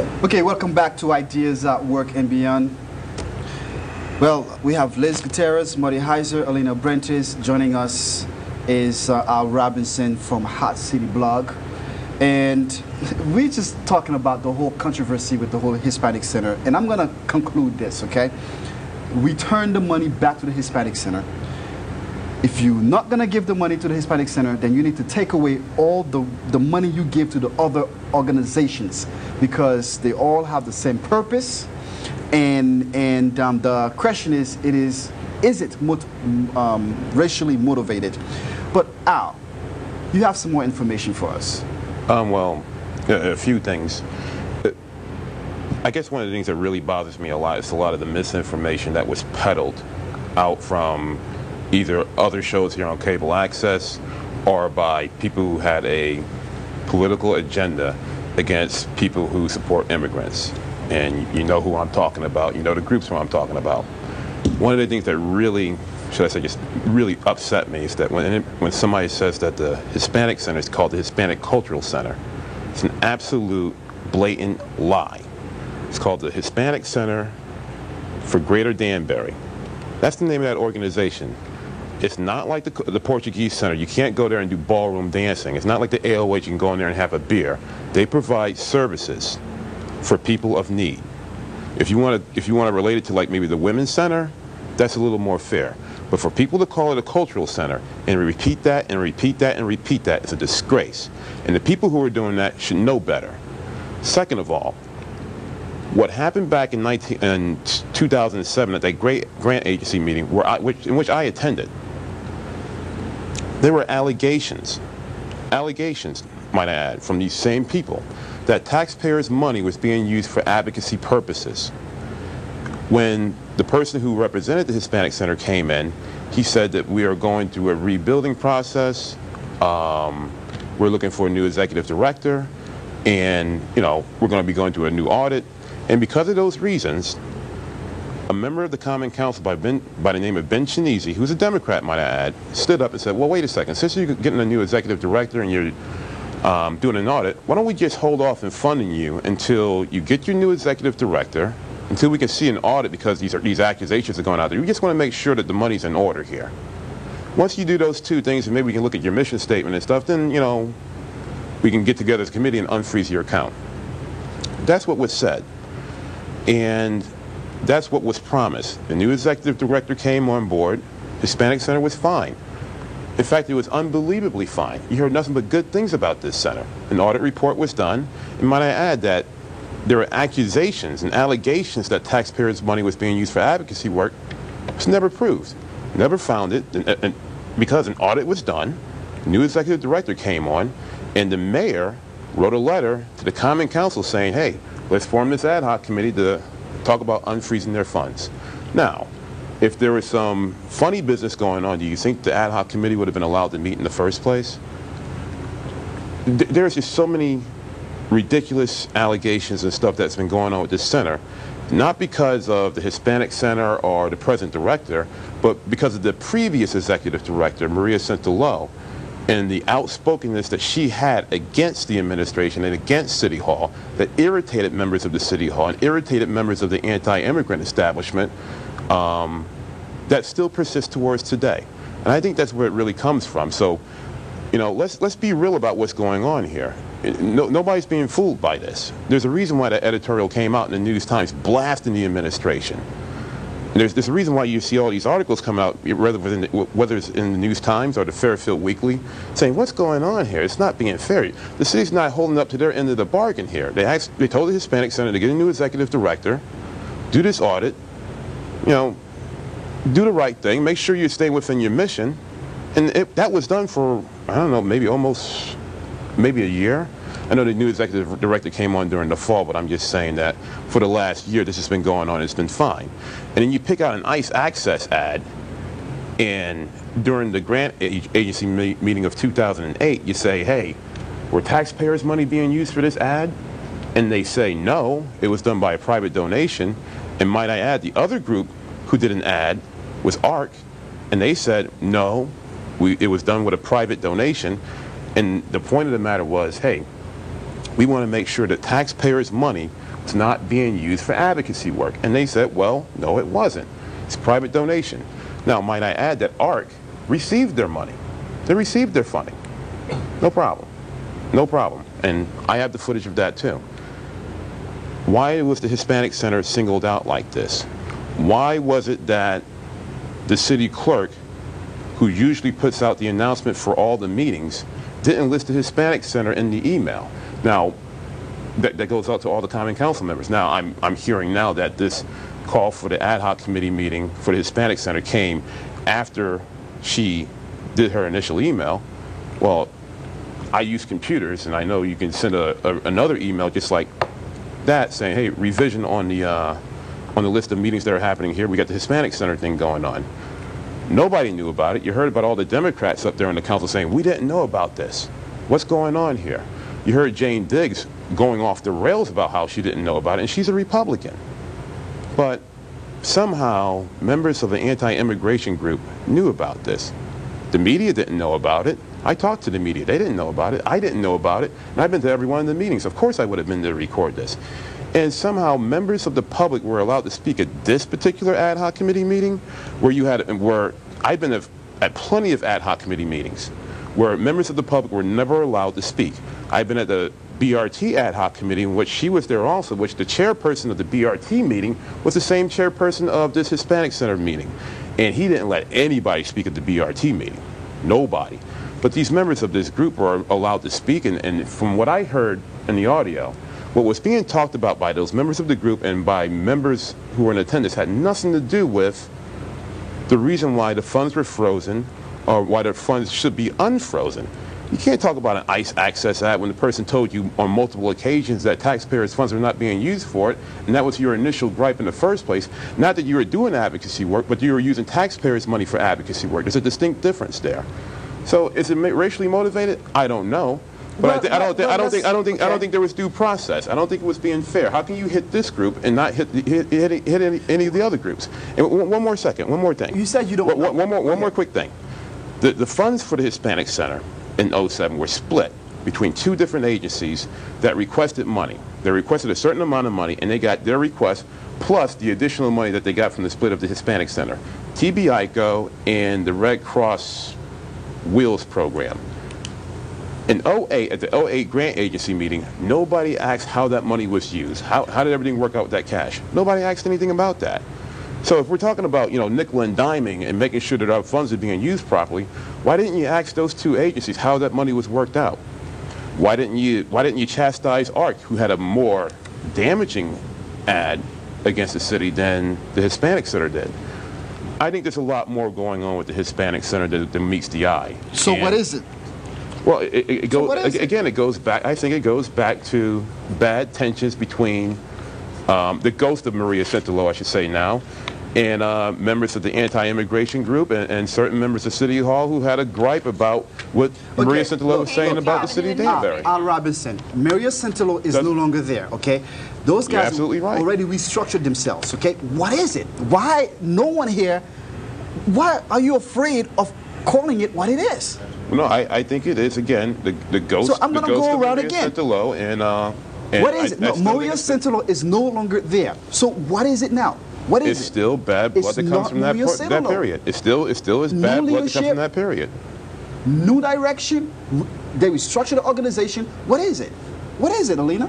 Okay, welcome back to Ideas at Work and Beyond. Well, we have Liz Gutierrez, Marty Heiser, Alina Brentis. Joining us is Al Robinson from Hot City Blog. And we're just talking about the whole controversy with the whole Hispanic Center. And I'm going to conclude this, okay? We turn the money back to the Hispanic Center. If you're not going to give the money to the Hispanic Center, then you need to take away all the money you give to the other organizations, because they all have the same purpose. And the question is it racially motivated? But Al, you have some more information for us. Well, a few things. I guess one of the things that really bothers me a lot is a lot of the misinformation that was peddled out from either other shows here on cable access or by people who had a political agenda against people who support immigrants. And you know who I'm talking about, you know the groups who I'm talking about. One of the things that really, should I say, just really upset me is that when somebody says that the Hispanic Center is called the Hispanic Cultural Center, it's an absolute blatant lie. It's called the Hispanic Center for Greater Danbury. That's the name of that organization. It's not like the Portuguese Center. You can't go there and do ballroom dancing. It's not like the AOH. You can go in there and have a beer. They provide services for people of need. If you want to relate it to like maybe the Women's Center, that's a little more fair. But for people to call it a cultural center and repeat that and repeat that and repeat that, it's a disgrace. And the people who are doing that should know better. Second of all, what happened back in 2007 at that great grant agency meeting in which I attended, there were allegations, might I add, from these same people that taxpayers' money was being used for advocacy purposes. When the person who represented the Hispanic Center came in, he said that we are going through a rebuilding process. We're looking for a new executive director, and we're going to be going through a new audit. And because of those reasons, a member of the Common Council by the name of Ben Chinese, who's a Democrat, might I add, stood up and said, well, wait a second, since you're getting a new executive director and you're doing an audit, why don't we just hold off in funding you until you get your new executive director, until we can see an audit, because these accusations are going out there. We just want to make sure that the money's in order here. Once you do those two things, and maybe we can look at your mission statement and stuff, then, we can get together as a committee and unfreeze your account. That's what was said. And that's what was promised. The new executive director came on board. Hispanic Center was fine. In fact, it was unbelievably fine. You heard nothing but good things about this center. An audit report was done. And might I add that there were accusations and allegations that taxpayers' money was being used for advocacy work. It was never proved. Never found it. And because an audit was done, the new executive director came on, and the mayor wrote a letter to the Common Council saying, hey, let's form this ad hoc committee to talk about unfreezing their funds. Now, if there was some funny business going on, do you think the ad hoc committee would have been allowed to meet in the first place? There's just so many ridiculous allegations and stuff that's been going on with this center, not because of the Hispanic Center or the present director, but because of the previous executive director, Maria Centello, and the outspokenness that she had against the administration and against City Hall that irritated members of the City Hall and irritated members of the anti-immigrant establishment that still persists towards today. And I think that's where it really comes from. So, let's be real about what's going on here. Nobody's being fooled by this. There's a reason why that editorial came out in the News Times blasting the administration. And there's a reason why you see all these articles come out, whether it's in the News Times or the Fairfield Weekly, saying, what's going on here? It's not being fair. The city's not holding up to their end of the bargain here. They told the Hispanic Center to get a new executive director, do this audit, do the right thing, make sure you stay within your mission. And that was done for, I don't know, maybe a year. I know the new executive director came on during the fall, but I'm just saying that for the last year, this has been going on. It's been fine. And then you pick out an ICE Access ad, and during the grant agency meeting of 2008, you say, hey, were taxpayers' money being used for this ad? And they say, no, it was done by a private donation. And might I add, the other group who did an ad was ARC, and they said, no, it was done with a private donation. And the point of the matter was, hey, We want to make sure that taxpayers' money was not being used for advocacy work. And they said, well, no, it wasn't. It's private donation. Now, might I add that ARC received their money. They received their funding. No problem. No problem. And I have the footage of that too. Why was the Hispanic Center singled out like this? Why was it that the city clerk, who usually puts out the announcement for all the meetings, didn't list the Hispanic Center in the email? Now, that goes out to all the Common Council members. Now, I'm hearing now that this call for the ad hoc committee meeting for the Hispanic Center came after she did her initial email. Well, I use computers, and I know you can send another email just like that saying, hey, revision on the list of meetings that are happening here. We got the Hispanic Center thing going on. Nobody knew about it. You heard about all the Democrats up there in the council saying, we didn't know about this. What's going on here? You heard Jane Diggs going off the rails about how she didn't know about it, and she's a Republican. But somehow, members of the anti-immigration group knew about this. The media didn't know about it. I talked to the media. They didn't know about it. I didn't know about it. And I've been to every one of the meetings. Of course I would have been there to record this. And somehow members of the public were allowed to speak at this particular ad hoc committee meeting where I've been at plenty of ad hoc committee meetings where members of the public were never allowed to speak. I've been at the BRT ad hoc committee in which she was there also, which the chairperson of the BRT meeting was the same chairperson of this Hispanic Center meeting. And he didn't let anybody speak at the BRT meeting. Nobody. But these members of this group were allowed to speak, and from what I heard in the audio, what was being talked about by those members of the group and by members who were in attendance had nothing to do with the reason why the funds were frozen or why the funds should be unfrozen. You can't talk about an ICE Access Act when the person told you on multiple occasions that taxpayers' funds were not being used for it, and that was your initial gripe in the first place. Not that you were doing advocacy work, but you were using taxpayers' money for advocacy work. There's a distinct difference there. So is it racially motivated? I don't know. But I don't think there was due process. I don't think it was being fair. How can you hit this group and not hit any of the other groups? And one more thing. You said you don't. One more quick thing. The funds for the Hispanic Center in '07 were split between two different agencies that requested money. They requested a certain amount of money, and they got their request plus the additional money that they got from the split of the Hispanic Center. TBICO and the Red Cross Wheels program. In '08, at the '08 grant agency meeting, nobody asked how that money was used. How did everything work out with that cash? Nobody asked anything about that. So if we're talking about, nickel and diming and making sure that our funds are being used properly, why didn't you ask those two agencies how that money was worked out? Why didn't you chastise ARC, who had a more damaging ad against the city than the Hispanic Center did? I think there's a lot more going on with the Hispanic Center than meets the eye. So what is it? Well, it goes back. I think it goes back to bad tensions between the ghost of Maria Centillo, I should say now, and members of the anti-immigration group and certain members of City Hall who had a gripe about what Maria Centillo was saying about the city of Danbury. Al Robinson, Maria Centillo is no longer there, okay? Those guys absolutely right. already restructured themselves, okay? What is it? Why no one here, why are you afraid of calling it what it is? No, I think it is, again, the ghost, so I'm gonna go around Maria again. Centillo and what is it? No, Maria Centillo is no longer there. So what is it now? What is it's it? Still bad blood that comes from that period. It still is bad blood that comes from that period. New direction. They restructured the organization. What is it? What is it, Alina?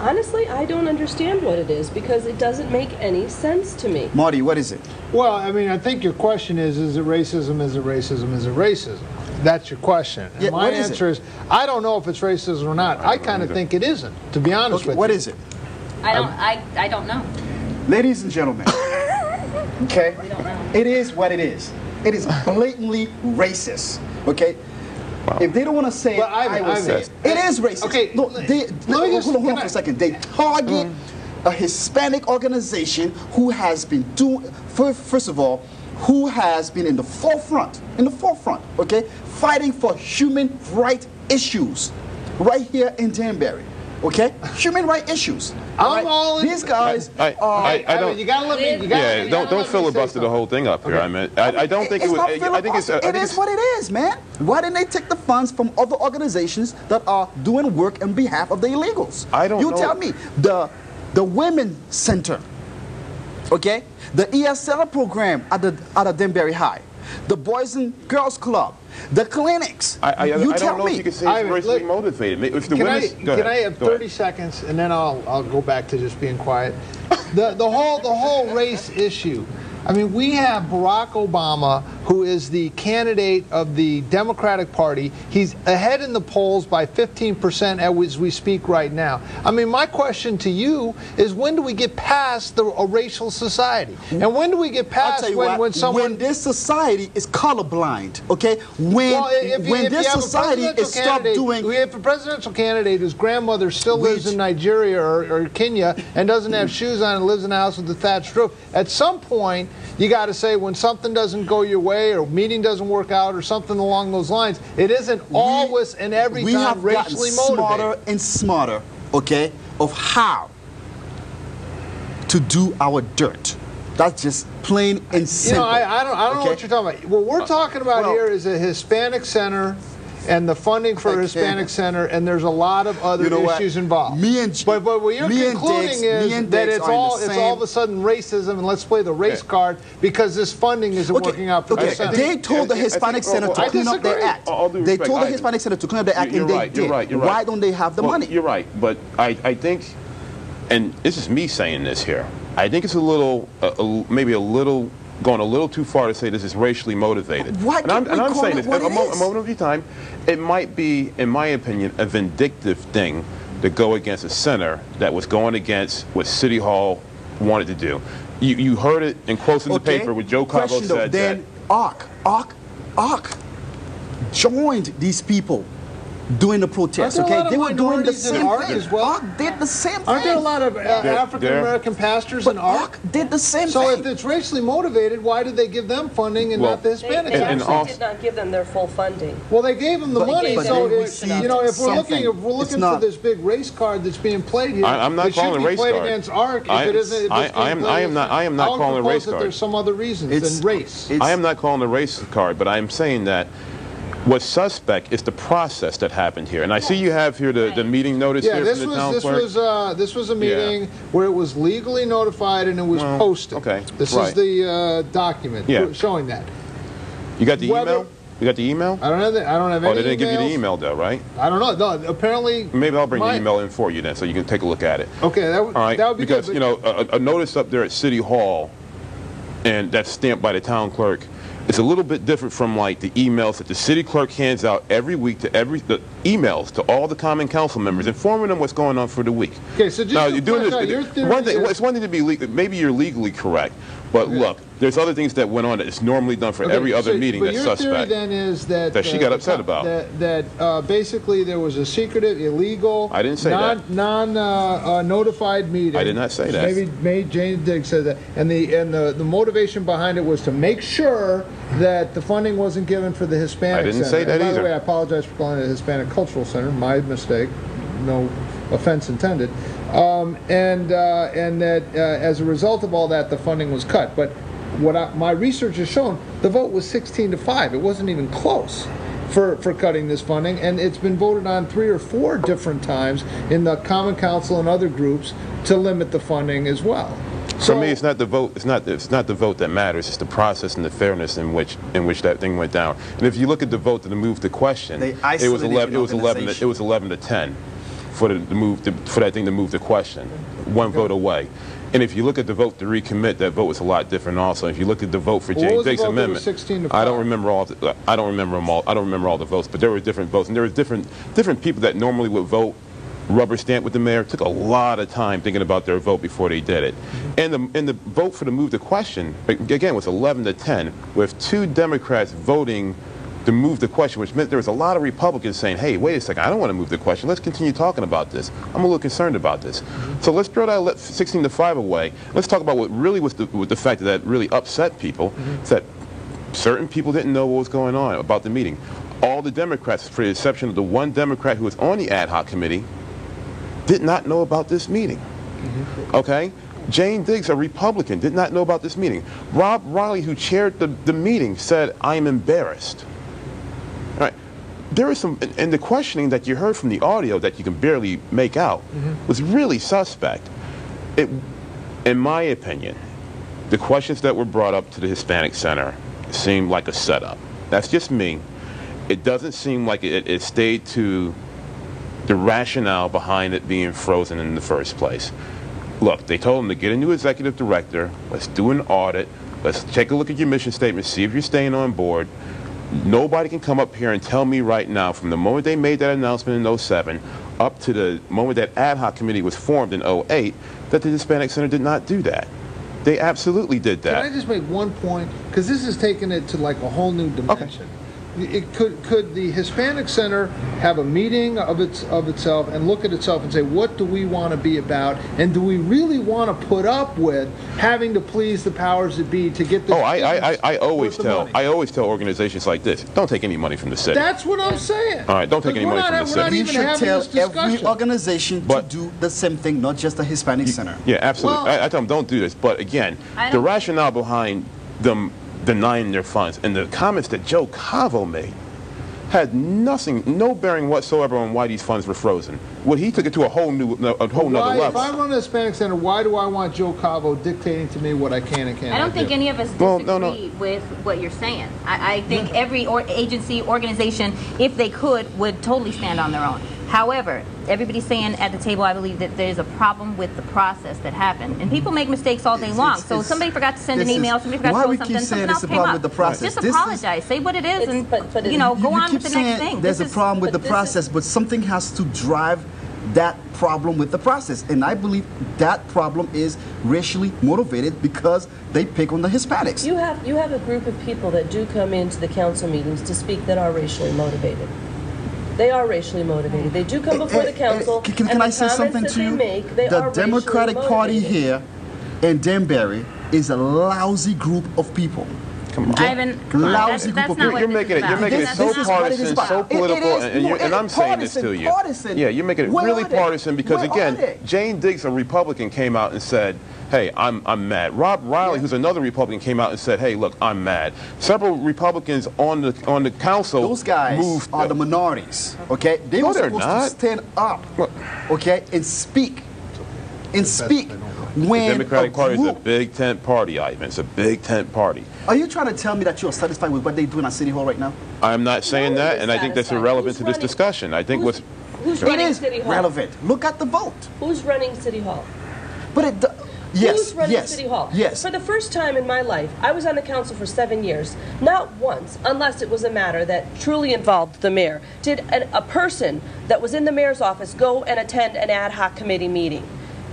Honestly, I don't understand what it is because it doesn't make any sense to me. Marty, what is it? Well, I mean, I think your question is it racism? Is it racism? Is it racism? That's your question. And yeah, my answer is, I don't know if it's racism or not. I kind of think it isn't, to be honest with you. What is it? I don't know. Ladies and gentlemen, okay? We don't know. It is what it is. It is blatantly racist, okay? Wow. If they don't want to say it, I will say it. It is racist. Okay, look, hold on for a second. They target a Hispanic organization who has been doing, first of all, who has been in the forefront, okay, fighting for human rights issues right here in Danbury, Okay? Human rights issues. I'm all in. These guys I don't. You gotta let me. You gotta, Yeah, you don't gotta let me filibuster say the whole thing up here. Okay. I mean, I don't think it was. not I think it's. filibuster. I think It it's is what it is, man. Why didn't they take the funds from other organizations that are doing work on behalf of the illegals? I don't You know. tell me. The Women's Center, okay? The ESL program at the Denbury High, the Boys and Girls Club, the clinics. I you don't tell know me. if you could say Ivan, it's racially look, motivated. If the Can I, women's, go can ahead. I have Go ahead. 30 seconds and then I'll go back to just being quiet? The whole race issue. I mean, we have Barack Obama, who is the candidate of the Democratic Party. He's ahead in the polls by 15% as we speak right now. I mean, my question to you is, when do we get past a racial society? And when do we get I'll past tell you what, when someone... when this society is colorblind, okay? When Well, if when you this have a society presidential is stopped candidate- doing, If a presidential candidate whose grandmother still lives in Nigeria or Kenya and doesn't have shoes on and lives in a house with a thatched roof, at some point you got to say, when something doesn't go your way or meeting doesn't work out or something along those lines, it isn't always and every we time have gotten racially smarter motivated. and smarter, okay, of how to do our dirt. That's just plain and You simple. know, I don't know okay? what you're talking about. What we're talking about well- here is a Hispanic center and the funding for a Okay. Hispanic Center, and there's a lot of other You know what? issues involved. Me and- but what you're me and concluding Diggs- is me and that Diggs it's are in the all same- of a sudden racism, and let's play the race Okay. card because this funding isn't working out for okay. the center. They told the I Hispanic think- Center well, to I clean up their disagree. act. All due They respect, told the Ivan. Hispanic Center to clean up their act, You're and they right, did. you're right, you're right. Why don't they have the Well, money? You're right, but I think, and this is me saying this here, I think it's a little, maybe a little, going a little too far to say this is racially motivated. Why and I'm, can't we and I'm call saying it this, what a it is? moment of your time, it might be, in my opinion, a vindictive thing to go against a center that was going against what City Hall wanted to do. You heard it in quotes in the paper where Joe Cabo Question though, said then that. ARC joined these people doing the protest. Aren't there a Okay, lot of they were doing the minorities in same ARC thing. as well? ARC did the same thing. Aren't there a lot of African American pastors But in ARC? ARC did the same So thing. if it's racially motivated, why did they give them funding and Well, not the They, Hispanic they And center? actually also- did not give them their full funding. Well, they gave them the But- money, but so then we if, see you know, if we're something. looking It's for not- this big race card that's being played here, I'm not it should calling be a race played card. against ARC. If I- it isn't, if I- it's being I am- played I am not- I am not I would calling a propose race that card. There's some other reasons than race. I am not calling a race card, but I'm saying that what's suspect is the process that happened here. And I see you have here the meeting notice Yeah, here this from the was town clerk. this was a meeting where it was legally notified and it was Well, posted. okay, This right. is the document Yeah. showing that. You got the whether- email? You got the email? I don't have that. I don't have Oh, any they didn't give you the emails. email though, right? I don't know. No, apparently. Maybe I'll bring my- the email in for you then, so you can take a look at it. Okay, that would, All right, that would be because good. you know a notice up there at City Hall, and that's stamped by the town clerk. It's a little bit different from like the emails that the city clerk hands out every week to the emails to all the common council members, informing them what's going on for the week. Okay, so just now to you're doing flesh out, your this. theory One thing, is- it's one thing to be maybe you're legally correct, but look, there's other things that went on that is normally done for Okay, every other so- meeting but that's your suspect. theory then is that she got upset about. That basically there was a secretive, illegal, I didn't say that. notified meeting. I did not say that. Maybe Jane Diggs said that, and the motivation behind it was to make sure that the funding wasn't given for the Hispanic I didn't Center. say that and by either. the way, I apologize for calling it a Hispanic Cultural Center. My mistake. No offense intended. And that as a result of all that, the funding was cut. But my research has shown, the vote was 16-5. It wasn't even close for cutting this funding, and it's been voted on 3 or 4 different times in the Common Council and other groups to limit the funding as well. For me, it's not the vote. It's not the vote that matters. It's the process and the fairness in which that thing went down. And if you look at the vote to move the question, They it was isolated 11. an It was 11. It organization. was 11 to 10 for for that thing to move the question. One vote away. And if you look at the vote to recommit, that vote was a lot different. Also, if you look at the vote for Well, what Jane was the Diggs' vote that was amendment, 16-5? I don't remember all. I don't remember them all. I don't remember all the votes, but there were different votes, and there were different people that normally would vote rubber stamp with the mayor. Took a lot of time thinking about their vote before they did it. And the vote for the move the question again was 11 to 10, with 2 Democrats voting to move the question, which meant there was a lot of Republicans saying, hey, wait a second, I don't want to move the question. Let's continue talking about this. I'm a little concerned about this. So let's throw that 16-5 away. Let's talk about what really was the fact that really upset people, is that certain people didn't know what was going on about the meeting. All the Democrats, for the exception of the one Democrat who was on the ad hoc committee, did not know about this meeting. Okay? Jane Diggs, a Republican, did not know about this meeting. Rob Riley, who chaired the meeting, said, "I'm embarrassed." All right. There is some, and the questioning that you heard from the audio that you can barely make out was really suspect. In my opinion, the questions that were brought up to the Hispanic Center seemed like a setup. That's just me. It doesn't seem like it stayed to the rationale behind it being frozen in the first place. Look, they told him to get a new executive director, let's do an audit, let's take a look at your mission statement, see if you're staying on board. Nobody can come up here and tell me right now, from the moment they made that announcement in 07 up to the moment that ad hoc committee was formed in 08, that the Hispanic Center did not do that. They absolutely did that. Can I just make one point? Because this has taken it to like a whole new dimension. Could the Hispanic Center have a meeting of itself and look at itself and say, what do we want to be about, and do we really want to put up with having to please the powers that be to get this? Oh, I always tell organizations like this, don't take any money from the city. That's what I'm saying. All right, don't take any money from the city. We're not We even should having tell this discussion. every organization to do the same thing, not just the Hispanic Center. Yeah, absolutely. Well, I tell them don't do this. But again, the rationale behind them denying their funds and the comments that Joe Cavo made had no bearing whatsoever on why these funds were frozen. Well, he took it to a whole nother level. If I run the Hispanic Center, why do I want Joe Cavo dictating to me what I can and can't do? I don't think any of us disagree with what you're saying. I think every agency, organization, if they could, would totally stand on their own. However, everybody's saying at the table, I believe that there's a problem with the process that happened. And people make mistakes all day long. So somebody forgot to send an email, somebody forgot to post something, something else came up. With the process. Just apologize, say what it is, and go on with the next thing. There's a problem with the process, but something has to drive that problem with the process. And I believe that problem is racially motivated because they pick on the Hispanics. You have a group of people that do come into the council meetings to speak that are racially motivated. They are racially motivated. They do come before the council. Can I say something to you? The Democratic Party here in Danbury is a lousy group of people. Ivan, lousy that's group of not people. what You're making it so partisan, so political, and I'm saying this to you. Yeah, you're making it really partisan because, again, Jane Diggs, a Republican, came out and said, hey, I'm mad. Rob Riley, who's another Republican, came out and said, hey, look, I'm mad. Several Republicans on the council Those guys moved, are the minorities, okay? They were supposed to stand up, okay, and speak. The Democratic Party is a big tent party, Ivan. It's a big tent party. Are you trying to tell me that you're satisfied with what they're doing at City Hall right now? I'm not saying that, and I think that's irrelevant to this discussion. I think who's It running is City Hall? relevant. Look at the vote. Who's running City Hall? But Who's running City Hall? Yes. For the first time in my life, I was on the council for 7 years. Not once, unless it was a matter that truly involved the mayor, did a person that was in the mayor's office go and attend an ad hoc committee meeting.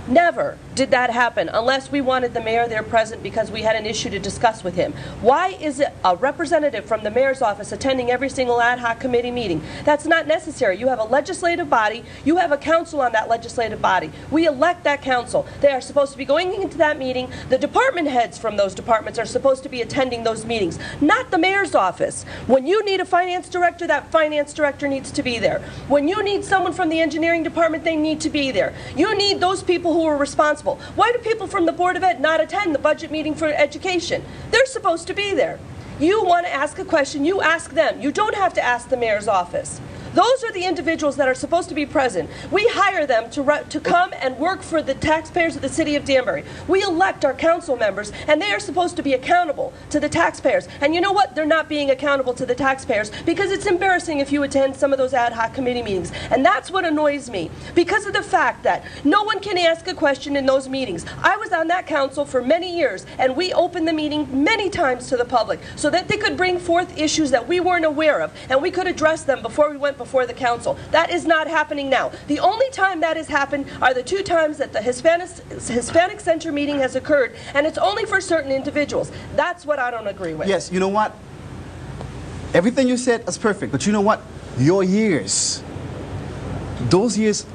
Never did that happen unless we wanted the mayor there present because we had an issue to discuss with him. Why is it a representative from the mayor's office attending every single ad hoc committee meeting? That's not necessary. You have a legislative body. You have a council on that legislative body. We elect that council. They are supposed to be going into that meeting. The department heads from those departments are supposed to be attending those meetings, not the mayor's office. When you need a finance director, that finance director needs to be there. When you need someone from the engineering department, they need to be there. You need those people who are responsible. Why do people from the Board of Ed not attend the budget meeting for education? They're supposed to be there. You want to ask a question, you ask them. You don't have to ask the mayor's office. Those are the individuals that are supposed to be present. We hire them to come and work for the taxpayers of the city of Danbury. We elect our council members, and they are supposed to be accountable to the taxpayers. And you know what? They're not being accountable to the taxpayers because it's embarrassing if you attend some of those ad hoc committee meetings. And that's what annoys me because of the fact that no one can ask a question in those meetings. I was on that council for many years, and we opened the meeting many times to the public so that they could bring forth issues that we weren't aware of, and we could address them before we went before the council. That is not happening now. The only time that has happened are the 2 times that the Hispanic Center meeting has occurred, and it's only for certain individuals. That's what I don't agree with. Yes, you know what? Everything you said is perfect, but you know what? Your years, those years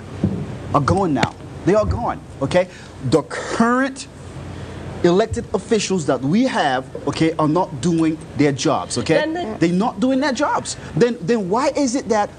are gone now. They are gone, okay? The current elected officials that we have, okay, are not doing their jobs, okay? They're not doing their jobs. Then why is it that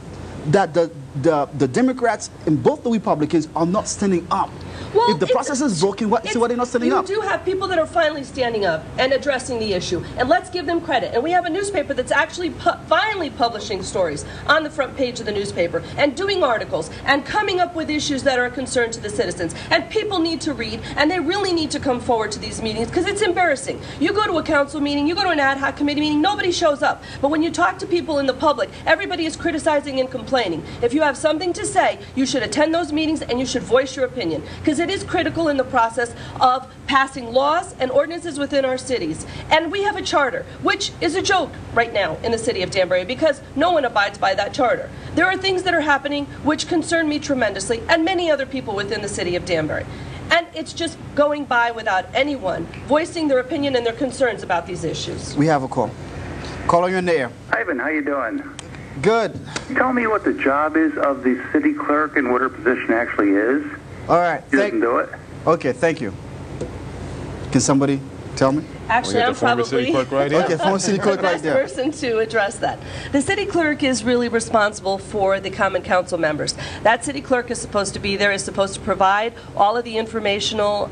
the the Democrats and both the Republicans are not standing up. Well, if the process is broken, why are they not standing up? You do have people that are finally standing up and addressing the issue, and let's give them credit. And we have a newspaper that's actually finally publishing stories on the front page of the newspaper and doing articles and coming up with issues that are a concern to the citizens. And people need to read, and they really need to come forward to these meetings because it's embarrassing. You go to a council meeting, you go to an ad hoc committee meeting, nobody shows up. But when you talk to people in the public, everybody is criticizing and complaining. If you have something to say, you should attend those meetings and you should voice your opinion, because it is critical in the process of passing laws and ordinances within our cities. And we have a charter, which is a joke right now in the city of Danbury because no one abides by that charter. There are things that are happening which concern me tremendously and many other people within the city of Danbury. And it's just going by without anyone voicing their opinion and their concerns about these issues. We have a call. Caller, you're in the air. Ivan, how you doing? Good. Tell me what the job is of the city clerk and what her position actually is. All right. She doesn't do it. Okay, thank you. Can somebody tell me? Actually, I'm former probably city clerk right here. Okay, former city clerk the right best there. person to address that. The city clerk is really responsible for the common council members. That city clerk is supposed to be there, is supposed to provide all of the informational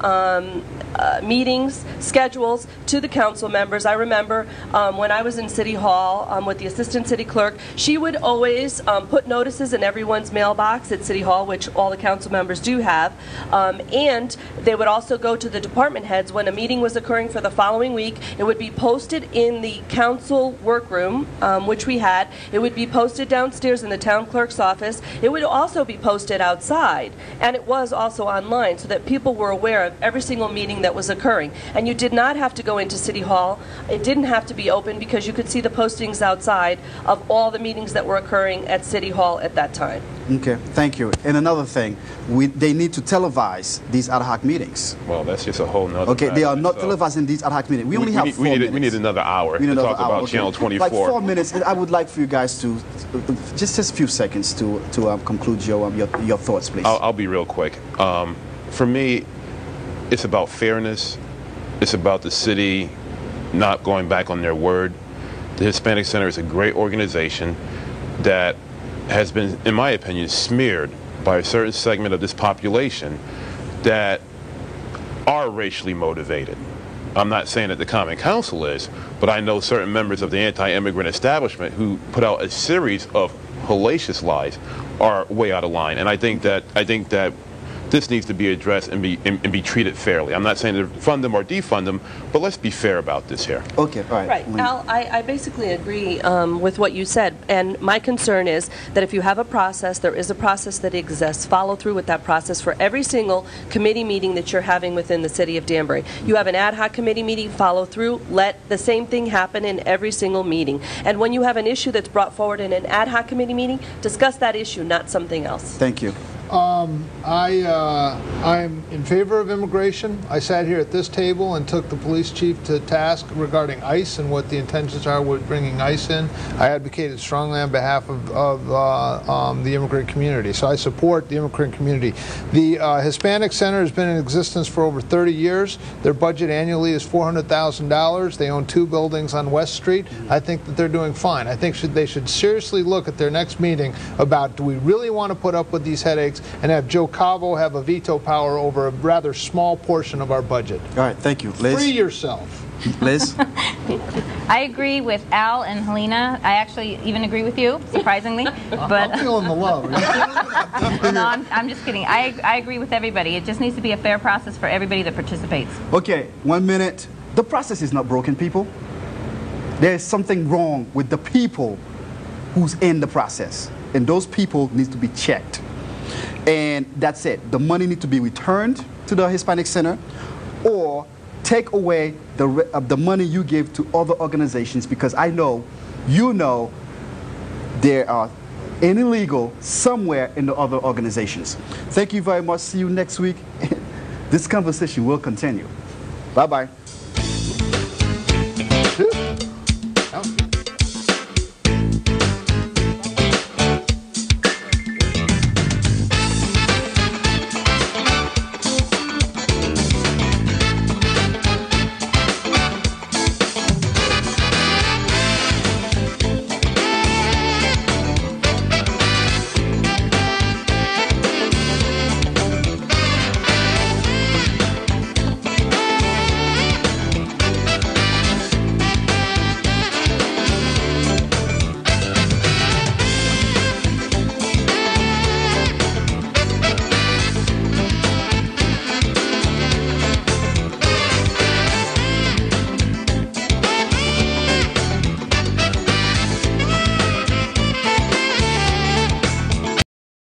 meetings, schedules to the council members. I remember when I was in City Hall with the assistant city clerk, she would always put notices in everyone's mailbox at City Hall, which all the council members do have, and they would also go to the department heads when a meeting was occurring for the following week. It would be posted in the council workroom, which we had. It would be posted downstairs in the town clerk's office. It would also be posted outside, and it was also online so that people were aware of every single meeting that was occurring. And you did not have to go into City Hall. It didn't have to be open because you could see the postings outside of all the meetings that were occurring at City Hall at that time. Okay, thank you. And another thing, they need to televise these ad hoc meetings. Well, that's just a whole nother Okay, they are matter, not so. televising these ad hoc meetings. We only have 4 minutes. We need another hour We need to another talk hour, about okay. Channel 24. Like 4 minutes. I would like for you guys to just a few seconds to conclude your thoughts, please. I'll be real quick. For me, it's about fairness. It's about the city not going back on their word. The Hispanic Center is a great organization that has been, in my opinion, smeared by a certain segment of this population that are racially motivated. I'm not saying that the Common Council is, but I know certain members of the anti-immigrant establishment who put out a series of hellacious lies are way out of line. And I think that this needs to be addressed and be treated fairly. I'm not saying to fund them or defund them, but let's be fair about this here. Okay, all right. Right. Al, I basically agree with what you said. And my concern is that if you have a process, there is a process that exists. Follow through with that process for every single committee meeting that you're having within the city of Danbury. You have an ad hoc committee meeting, follow through. Let the same thing happen in every single meeting. And when you have an issue that's brought forward in an ad hoc committee meeting, discuss that issue, not something else. Thank you. I'm in favor of immigration. I sat here at this table and took the police chief to task regarding ICE and what the intentions are with bringing ICE in. I advocated strongly on behalf of the immigrant community. So I support the immigrant community. The Hispanic Center has been in existence for over 30 years. Their budget annually is $400,000. They own 2 buildings on West Street. I think that they're doing fine. I think they should seriously look at their next meeting about, do we really want to put up with these headaches and have Joe Cavo have a veto power over a rather small portion of our budget. All right, thank you. Liz? Free yourself. Liz? I agree with Al and Helena. I actually even agree with you, surprisingly. But I'm feeling the love. no, I'm just kidding. I agree with everybody. It just needs to be a fair process for everybody that participates. Okay, 1 minute. The process is not broken, people. There is something wrong with the people who's in the process. And those people need to be checked. And that's it. The money needs to be returned to the Hispanic Center or take away the money you give to other organizations, because I know, you know, there are illegal somewhere in the other organizations. Thank you very much. See you next week. This conversation will continue. Bye-bye.